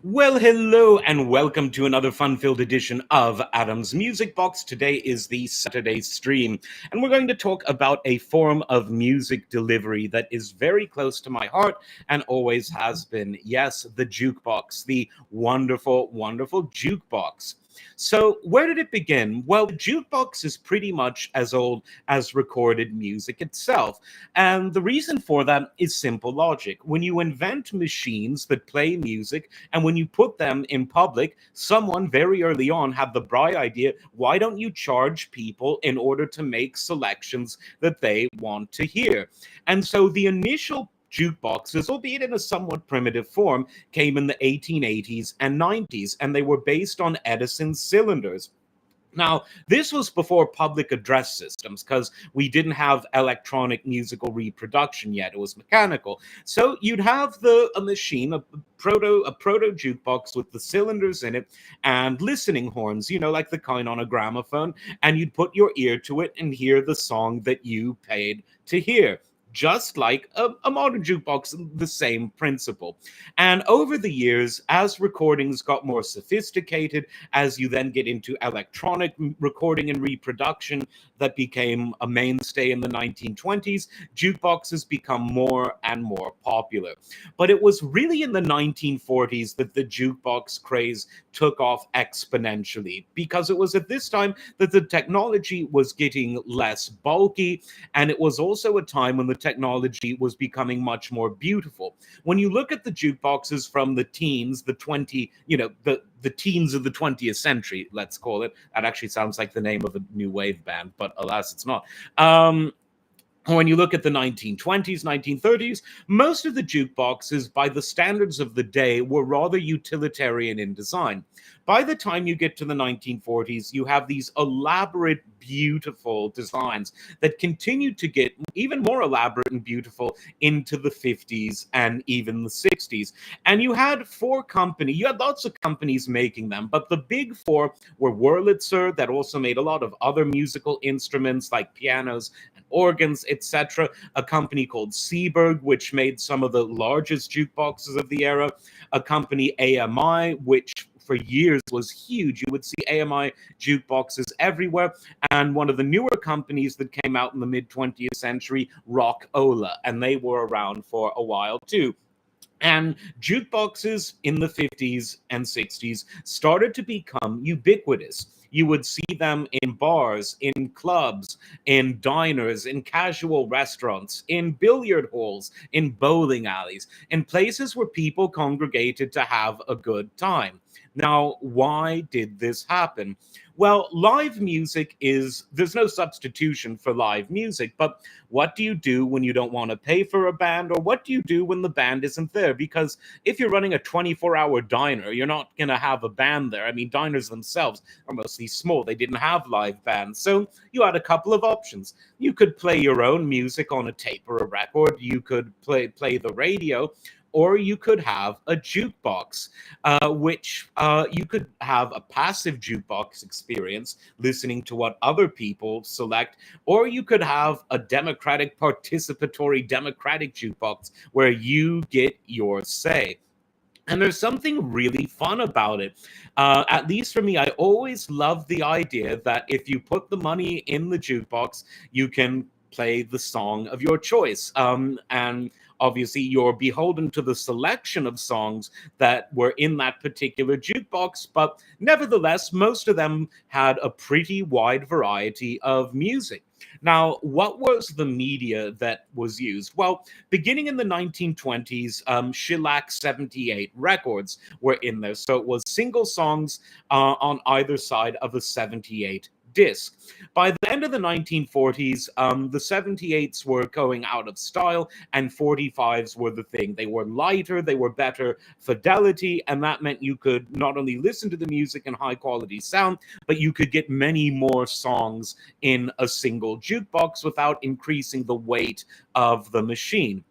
Well, hello and welcome to another fun-filled edition of Adam's Music Box. Today is the Saturday stream, and we're going to talk about a form of music delivery that is very close to my heart and always has been. Yes, the jukebox, the wonderful, wonderful jukebox. So, where did it begin? Well, the jukebox is pretty much as old as recorded music itself. And the reason for that is simple logic. When you invent machines that play music, and when you put them in public, someone very early on had the bright idea, why don't you charge people in order to make selections that they want to hear? And so the initial jukeboxes, albeit in a somewhat primitive form, came in the 1880s and 90s, and they were based on Edison cylinders. Now, this was before public address systems because we didn't have electronic musical reproduction yet. It was mechanical. So you'd have a machine, a proto jukebox with the cylinders in it and listening horns, like the kind on a gramophone, and you'd put your ear to it and hear the song that you paid to hear. Just like a modern jukebox, the same principle. And over the years, as recordings got more sophisticated, as you then get into electronic recording and reproduction that became a mainstay in the 1920s, jukeboxes become more and more popular. But it was really in the 1940s that the jukebox craze took off exponentially, because it was at this time that the technology was getting less bulky, and it was also a time when the technology was becoming much more beautiful. When you look at the jukeboxes from the teens, the 20, the teens of the 20th century, let's call it. That actually sounds like the name of a new wave band, but alas, it's not. When you look at the 1920s, 1930s, most of the jukeboxes, by the standards of the day, were rather utilitarian in design. By the time you get to the 1940s, you have these elaborate, beautiful designs that continue to get even more elaborate and beautiful into the 50s and even the 60s. And you had lots of companies making them, but the big four were Wurlitzer, that also made a lot of other musical instruments like pianos and organs, etc. A company called Seeberg, which made some of the largest jukeboxes of the era. A company, AMI, which for years was huge. You would see AMI jukeboxes everywhere. And one of the newer companies that came out in the mid 20th century, Rock Ola, and they were around for a while too. And jukeboxes in the 50s and 60s started to become ubiquitous. You would see them in bars, in clubs, in diners, in casual restaurants, in billiard halls, in bowling alleys, in places where people congregated to have a good time. Now, why did this happen? Well, there's no substitution for live music, but what do you do when you don't want to pay for a band, or what do you do when the band isn't there? Because if you're running a 24-hour diner, you're not going to have a band there. I mean, diners themselves are mostly small. They didn't have live bands. So you had a couple of options. You could play your own music on a tape or a record. You could play the radio, or you could have a jukebox, which you could have a passive jukebox experience, listening to what other people select, or you could have a participatory democratic jukebox where you get your say. And there's something really fun about it. At least for me, I always loved the idea that if you put the money in the jukebox, you can play the song of your choice. And obviously, you're beholden to the selection of songs that were in that particular jukebox. But nevertheless, most of them had a pretty wide variety of music. Now, what was the media that was used? Well, beginning in the 1920s, Shellac 78 records were in there. So it was single songs on either side of a 78 disc. By the end of the 1940s, the 78s were going out of style, and 45s were the thing. They were lighter, they were better fidelity, and that meant you could not only listen to the music in high quality sound, but you could get many more songs in a single jukebox without increasing the weight of the machine.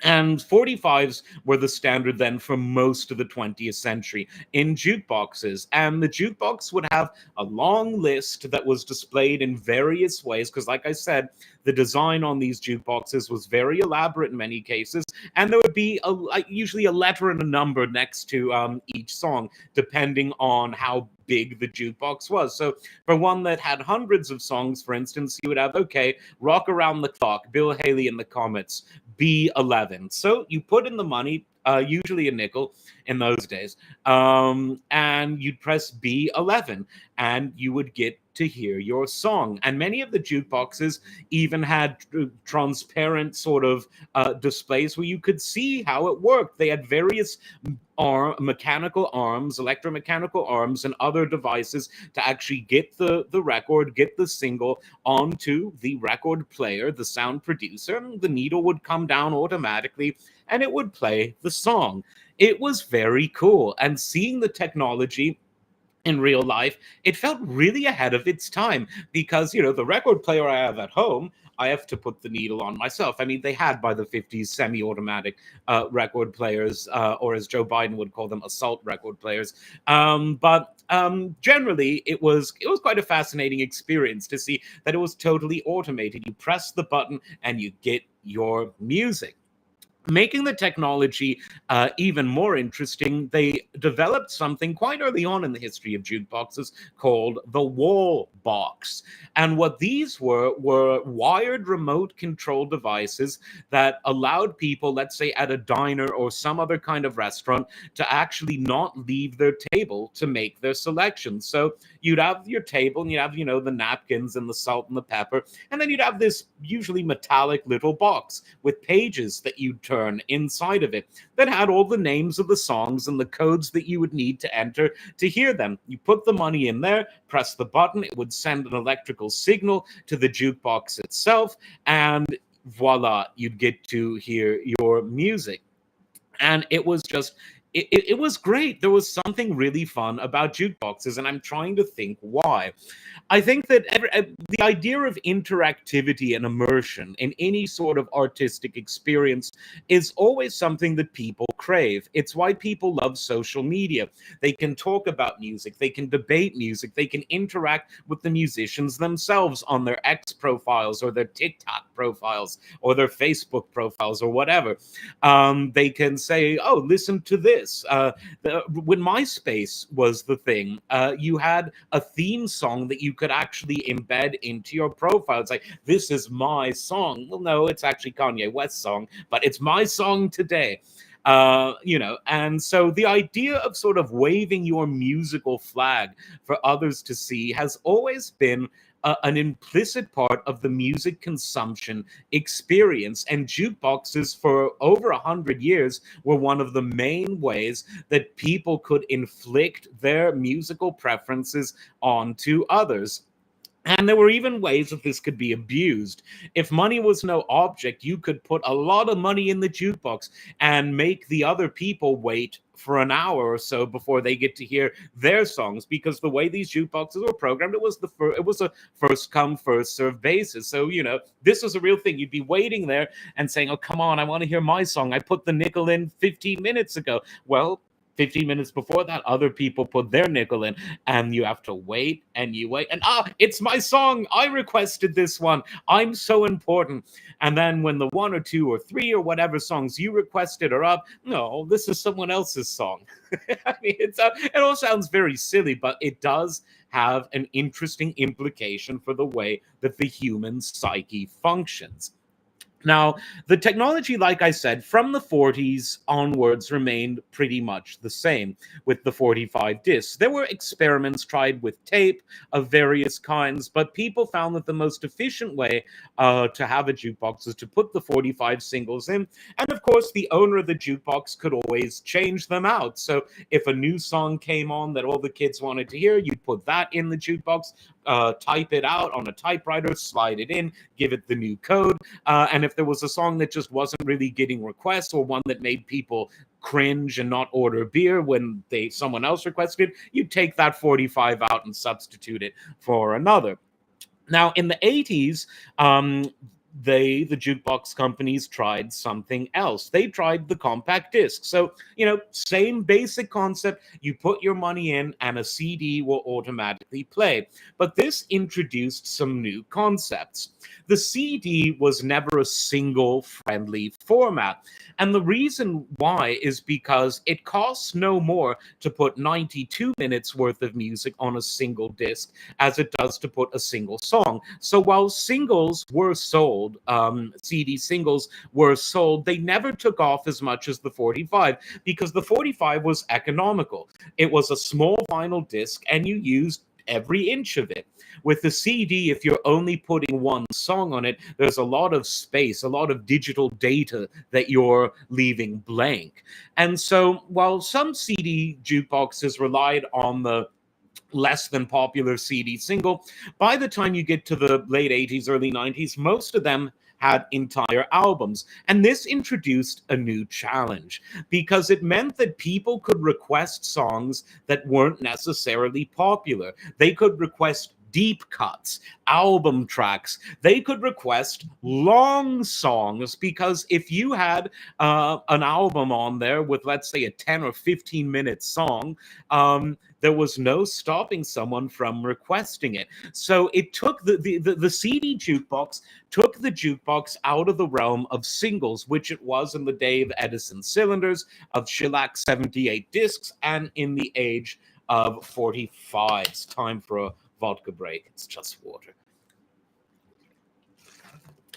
And 45s were the standard then for most of the 20th century in jukeboxes. And the jukebox would have a long list that was displayed in various ways. Because, like I said, the design on these jukeboxes was very elaborate in many cases. And there would be usually a letter and a number next to each song, depending on how big the jukebox was. So, for one that had hundreds of songs, for instance, you would have, okay, Rock Around the Clock, Bill Haley and the Comets, B11. So you put in the money, usually a nickel in those days, and you'd press B11 and you would get to hear your song. And many of the jukeboxes even had transparent sort of displays where you could see how it worked. They had various mechanical arms, electromechanical arms, and other devices to actually get the record, get the single onto the record player, the sound producer. The needle would come down automatically and it would play the song. It was very cool. And seeing the technology in real life, it felt really ahead of its time because, the record player I have at home, I have to put the needle on myself. I mean, they had by the 50s semi automatic record players, or as Joe Biden would call them, assault record players. But generally, it was quite a fascinating experience to see that it was totally automated. You press the button and you get your music. Making the technology even more interesting, they developed something quite early on in the history of jukeboxes called the wall box. And what these were wired remote control devices that allowed people, let's say at a diner or some other kind of restaurant, to actually not leave their table to make their selections. So you'd have your table and you'd have, the napkins and the salt and the pepper. And then you'd have this usually metallic little box with pages that you'd turn inside of it that had all the names of the songs and the codes that you would need to enter to hear them. You put the money in there, press the button, it would send an electrical signal to the jukebox itself, and voila, you'd get to hear your music. And it was just it was great. There was something really fun about jukeboxes, and I'm trying to think why. I think that the idea of interactivity and immersion in any sort of artistic experience is always something that people crave. It's why people love social media. They can talk about music, they can debate music, they can interact with the musicians themselves on their X profiles or their TikTok profiles or their Facebook profiles or whatever. They can say, "Oh, listen to this." When MySpace was the thing, you had a theme song that you could actually embed into your profile. It's like, "This is my song." Well, no, it's actually Kanye West's song, but it's my song today. And so the idea of sort of waving your musical flag for others to see has always been an implicit part of the music consumption experience. And jukeboxes for over 100 years were one of the main ways that people could inflict their musical preferences onto others. And there were even ways that this could be abused. If money was no object, you could put a lot of money in the jukebox and make the other people wait for an hour or so before they get to hear their songs, because the way these jukeboxes were programmed, it was a first come first served basis. So this was a real thing. You'd be waiting there and saying, "Oh, come on, I want to hear my song. I put the nickel in 15 minutes ago." Well, 15 minutes before that, other people put their nickel in, and you have to wait and you wait. And it's my song. I requested this one. I'm so important. And then when the one or two or three or whatever songs you requested are up, no, this is someone else's song. I mean, it all sounds very silly, but it does have an interesting implication for the way that the human psyche functions. Now, the technology, like I said, from the 40s onwards remained pretty much the same with the 45 discs. There were experiments tried with tape of various kinds, but people found that the most efficient way to have a jukebox is to put the 45 singles in. And of course, the owner of the jukebox could always change them out. So if a new song came on that all the kids wanted to hear, you'd put that in the jukebox, type it out on a typewriter, slide it in, give it the new code. And if there was a song that just wasn't really getting requests, or one that made people cringe and not order beer when someone else requested it, you take that 45 out and substitute it for another. Now, in the 80s, the jukebox companies tried something else. They tried the compact disc. So, same basic concept. You put your money in and a CD will automatically play. But this introduced some new concepts. The CD was never a single friendly format. And the reason why is because it costs no more to put 92 minutes worth of music on a single disc as it does to put a single song. So while singles were sold, CD singles were sold, they never took off as much as the 45 because the 45 was economical. It was a small vinyl disc and you used every inch of it. With the CD, if you're only putting one song on it, there's a lot of space, a lot of digital data that you're leaving blank. And so while some CD jukeboxes relied on the less than popular CD single, by the time you get to the late 80s, early 90s, most of them had entire albums. And this introduced a new challenge because it meant that people could request songs that weren't necessarily popular. They could request deep cuts, album tracks. They could request long songs because if you had an album on there with, let's say, a 10 or 15-minute song, there was no stopping someone from requesting it. So it took the CD jukebox took the jukebox out of the realm of singles, which it was in the day of Edison cylinders, of shellac 78 discs, and in the age of 45s. Time for a vodka break. It's just water.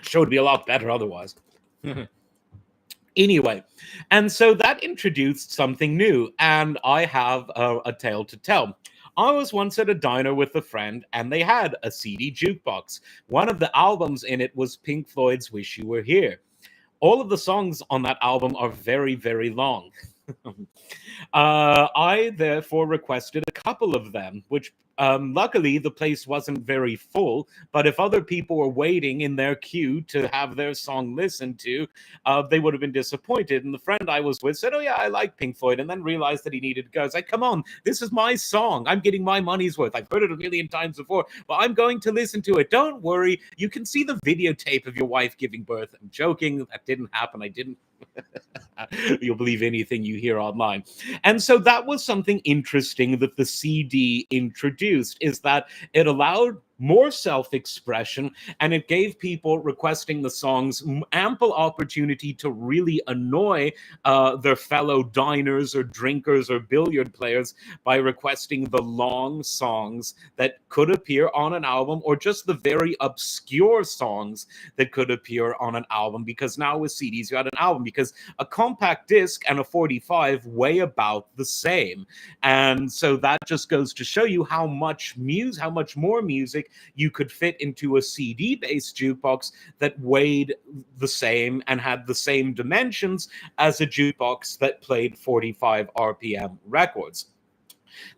Show would be a lot better otherwise. Anyway, and so that introduced something new, and I have a tale to tell. I was once at a diner with a friend, and they had a CD jukebox. One of the albums in it was Pink Floyd's Wish You Were Here. All of the songs on that album are very, very long. I therefore requested a couple of them, which luckily the place wasn't very full. But if other people were waiting in their queue to have their song listened to, they would have been disappointed. And the friend I was with said, "Oh yeah, I like Pink Floyd," and then realized that he needed to go. I was like, "Come on, this is my song. I'm getting my money's worth. I've heard it a million times before, but I'm going to listen to it. Don't worry. You can see the videotape of your wife giving birth." I'm joking. That didn't happen. I didn't. You'll believe anything you hear online. And so that was something interesting that the CD introduced, is that it allowed more self-expression, and it gave people requesting the songs ample opportunity to really annoy their fellow diners or drinkers or billiard players by requesting the long songs that could appear on an album, or just the very obscure songs that could appear on an album. Because now with CDs you had an album, because a compact disc and a 45 weigh about the same. And so that just goes to show you how much more music you could fit into a CD-based jukebox that weighed the same and had the same dimensions as a jukebox that played 45 RPM records.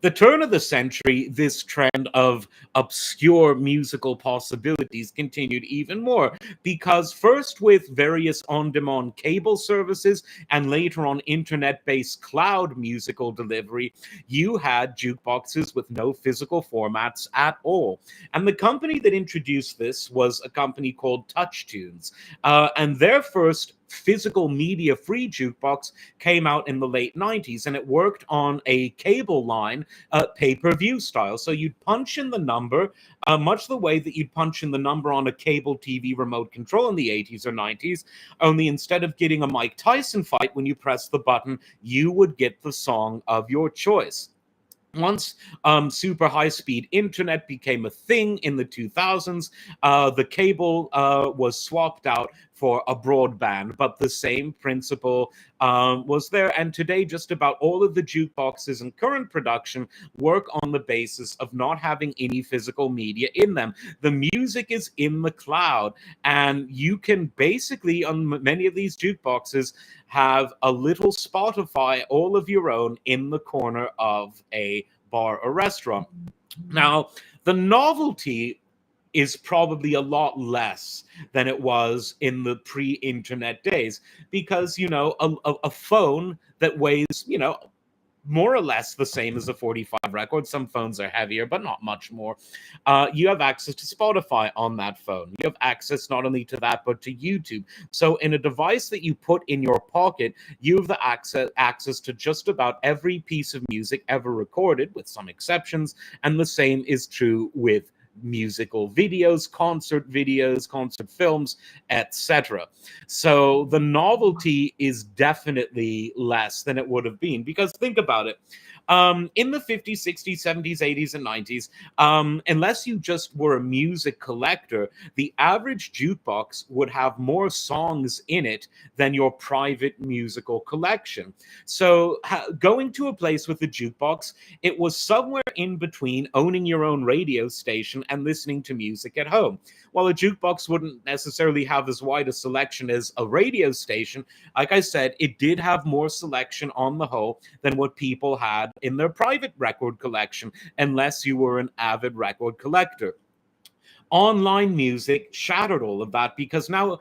The turn of the century, this trend of obscure musical possibilities continued even more, because first with various on-demand cable services and later on internet-based cloud musical delivery, you had jukeboxes with no physical formats at all. And the company that introduced this was a company called TouchTunes. And their first physical media free jukebox came out in the late 90s, and it worked on a cable line, pay-per-view style. So you'd punch in the number, much the way that you'd punch in the number on a cable TV remote control in the 80s or 90s, only instead of getting a Mike Tyson fight when you press the button, you would get the song of your choice. Once super high-speed internet became a thing in the 2000s, the cable was swapped out for a broadband, but the same principle was there. And today, just about all of the jukeboxes in current production work on the basis of not having any physical media in them. The music is in the cloud, and you can basically, on many of these jukeboxes, have a little Spotify all of your own in the corner of a bar or restaurant. Now, the novelty is probably a lot less than it was in the pre-internet days, because, a phone that weighs, more or less the same as a 45 record. Some phones are heavier, but not much more. You have access to Spotify on that phone. You have access not only to that, but to YouTube. So, in a device that you put in your pocket, you have the access to just about every piece of music ever recorded, with some exceptions. And the same is true with musical videos, concert films, etc. So the novelty is definitely less than it would have been, because think about it. In the 50s, 60s, 70s, 80s, and 90s, unless you just were a music collector, the average jukebox would have more songs in it than your private musical collection. So, going to a place with a jukebox, it was somewhere in between owning your own radio station and listening to music at home. While a jukebox wouldn't necessarily have as wide a selection as a radio station, like I said, it did have more selection on the whole than what people had in their private record collection, unless you were an avid record collector. Online music shattered all of that, because now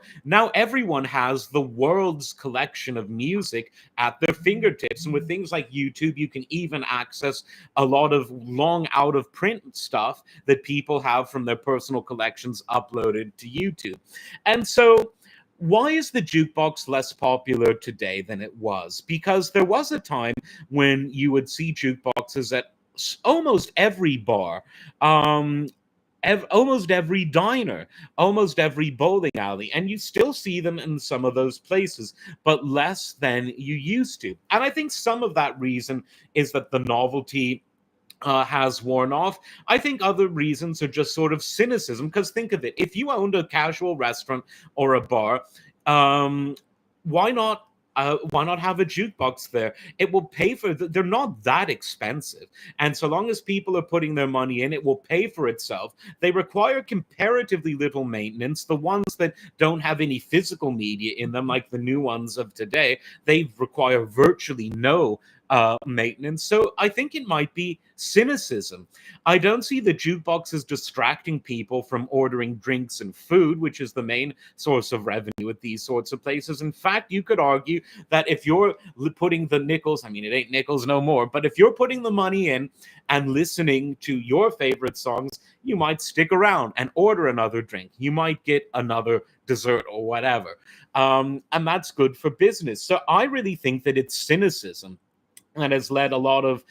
everyone has the world's collection of music at their fingertips. And with things like YouTube, you can even access a lot of long out of print stuff that people have from their personal collections uploaded to YouTube. And so, why is the jukebox less popular today than it was? Because there was a time when you would see jukeboxes at almost every bar, um, almost every diner, almost every bowling alley, and you still see them in some of those places, but less than you used to. And I think some of that reason is that the novelty has worn off. I think other reasons are just sort of cynicism. Because think of it, if you owned a casual restaurant or a bar, um, why not? Why not have a jukebox there? It will pay for. They're not that expensive, and so long as people are putting their money in, it will pay for itself. They require comparatively little maintenance. The ones that don't have any physical media in them, like the new ones of today, they require virtually no maintenance. So I think it might be cynicism. I don't see the jukebox as distracting people from ordering drinks and food, which is the main source of revenue at these sorts of places. In fact, you could argue that if you're putting the nickels, I mean, it ain't nickels no more, but if you're putting the money in and listening to your favorite songs, you might stick around and order another drink. You might get another dessert or whatever. And that's good for business. So I really think that it's cynicism that has led a lot of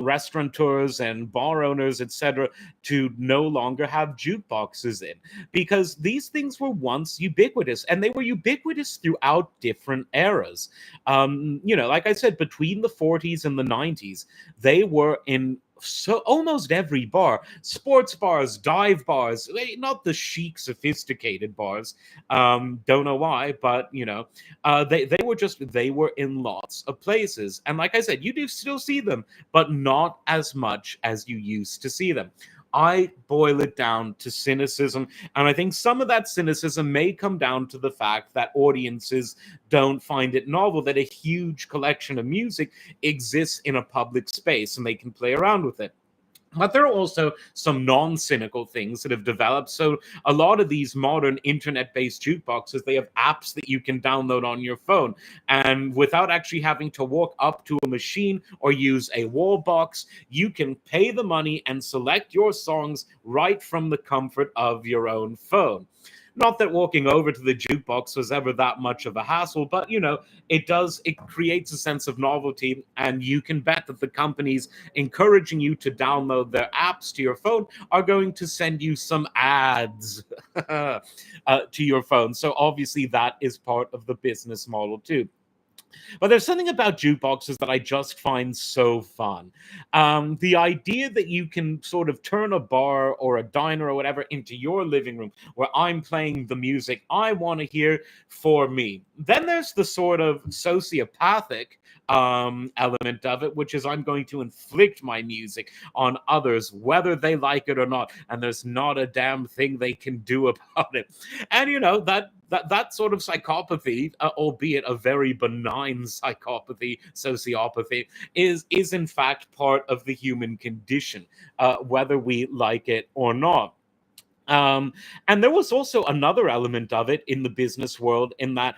restaurateurs and bar owners, etc., to no longer have jukeboxes in, because these things were once ubiquitous, and they were ubiquitous throughout different eras. Like I said, between the 40s and the 90s, they were in so almost every bar, sports bars, dive bars, not the chic sophisticated bars. Don't know why, but they were in lots of places. And like I said, you do still see them, but not as much as you used to see them. I boil it down to cynicism. And I think some of that cynicism may come down to the fact that audiences don't find it novel that a huge collection of music exists in a public space and they can play around with it. But there are also some non cynical things that have developed. So, a lot of these modern internet based jukeboxes, they have apps that you can download on your phone. And without actually having to walk up to a machine or use a wall box, you can pay the money and select your songs right from the comfort of your own phone. Not that walking over to the jukebox was ever that much of a hassle, but it creates a sense of novelty, and you can bet that the companies encouraging you to download their apps to your phone are going to send you some ads to your phone. So obviously that is part of the business model too. But there's something about jukeboxes that I just find so fun. The idea that you can sort of turn a bar or a diner or whatever into your living room where I'm playing the music I want to hear for me. Then there's the sort of sociopathic element of it, which is I'm going to inflict my music on others, whether they like it or not. And there's not a damn thing they can do about it. And that sort of psychopathy, albeit a very benign psychopathy, sociopathy, is in fact part of the human condition, whether we like it or not. Um, and there was also another element of it in the business world, in that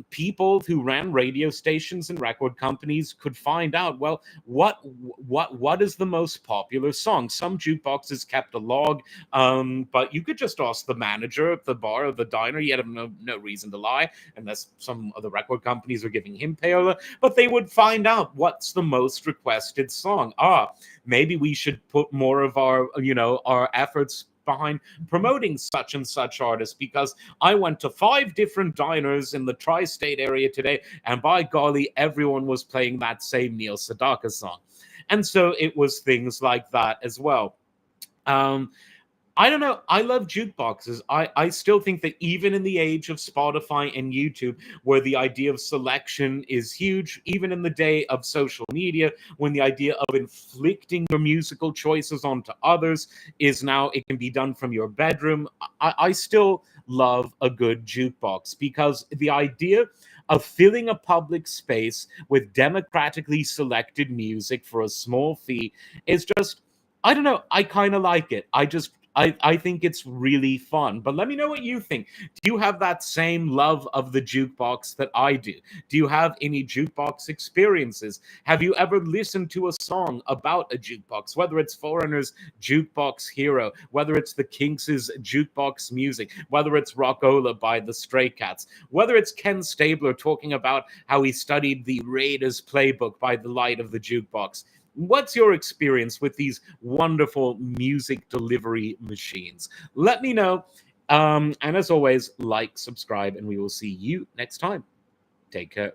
people who ran radio stations and record companies could find out, well, what is the most popular song. Some jukeboxes kept a log, but you could just ask the manager at the bar or the diner. He had no reason to lie, unless some of the record companies were giving him payola. But they would find out what's the most requested song. Maybe we should put more of our efforts behind promoting such and such artists, because I went to 5 different diners in the tri-state area today, and by golly, everyone was playing that same Neil Sedaka song. And so it was things like that as well. Um, I don't know. I love jukeboxes. I still think that even in the age of Spotify and YouTube, where the idea of selection is huge, even in the day of social media, when the idea of inflicting your musical choices onto others is now, it can be done from your bedroom, I still love a good jukebox, because the idea of filling a public space with democratically selected music for a small fee is just, I don't know. I kind of like it. I think it's really fun. But let me know what you think. Do you have that same love of the jukebox that I do? Do you have any jukebox experiences? Have you ever listened to a song about a jukebox, whether it's Foreigner's Jukebox Hero, whether it's the Kinks' Jukebox Music, whether it's Rockola by the Stray Cats, whether it's Ken Stabler talking about how he studied the Raiders playbook by the light of the jukebox? What's your experience with these wonderful music delivery machines? Let me know. And as always, like, subscribe, and we will see you next time. Take care.